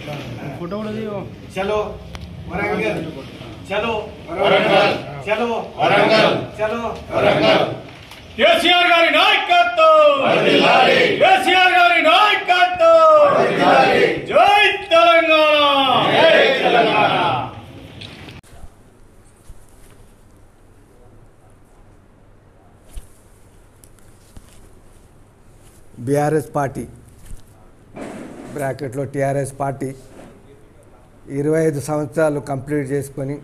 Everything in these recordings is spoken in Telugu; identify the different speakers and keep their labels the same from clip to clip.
Speaker 1: फोटो दियो।
Speaker 2: चलो वरंगल, चलो वरंगल, चलो वरंगल, चलो वरंगल।
Speaker 1: केसीआर गारी नायकत्వం వర్ధిల్లాలి, केसीआर गारी नायकत्వం వర్ధిల్లాలి। జై తెలంగాణ, జై తెలంగాణ।
Speaker 3: బీఆర్ఎస్ పార్టీ బ్రాకెట్లో టీఆర్ఎస్ పార్టీ 25 సంవత్సరాలు కంప్లీట్ చేసుకొని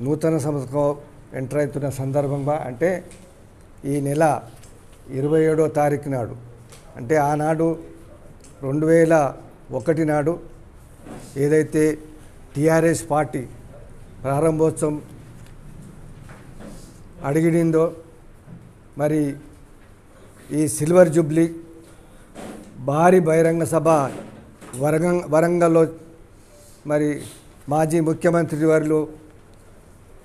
Speaker 3: నూతన సంవత్సరం ఎంటర్ అవుతున్న సందర్భంగా, అంటే ఈ నెల 27వ తారీఖు నాడు, అంటే ఆనాడు 2001 నాడు ఏదైతే టీఆర్ఎస్ పార్టీ ప్రారంభోత్సవం అడిగిందో, మరి ఈ సిల్వర్ జూబ్లీ భారీ బహిరంగ సభ వరంగల్లో మరి మాజీ ముఖ్యమంత్రి వర్యులు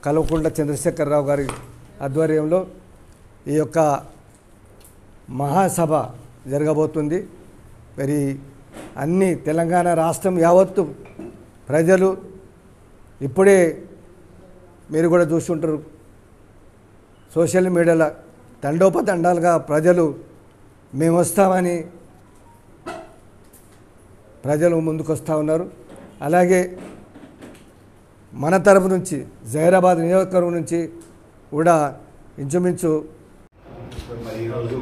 Speaker 3: కల్వకుంట్ల చంద్రశేఖరరావు గారి ఆధ్వర్యంలో ఈ యొక్క మహాసభ జరగబోతుంది। మరి అన్ని తెలంగాణ రాష్ట్రం యావత్తు ప్రజలు ఇప్పుడే మీరు కూడా చూస్తుంటారు, సోషల్ మీడియాలో తండోపతండాలుగా ప్రజలు మేము వస్తామని ప్రజలు ముందుకు వస్తూ ఉన్నారు। అలాగే మన తరపు నుంచి జహీరాబాద్ నియోజకవర్గం నుంచి కూడా ఇంచుమించు
Speaker 4: ఈరోజు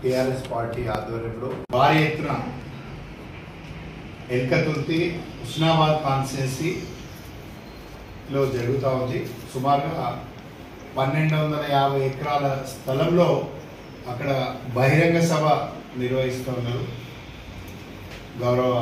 Speaker 4: టీఆర్ఎస్ పార్టీ ఆధ్వర్యంలో భారీ ఎత్తున ఎల్కతుర్తి హుస్నాబాద్ కాన్స్టిట్యున్సీలో జరుగుతూ ఉంది। సుమారుగా 1250 ఎకరాల స్థలంలో అక్కడ బహిరంగ సభ నిర్వహిస్తూ ఉన్నారు। గౌరవ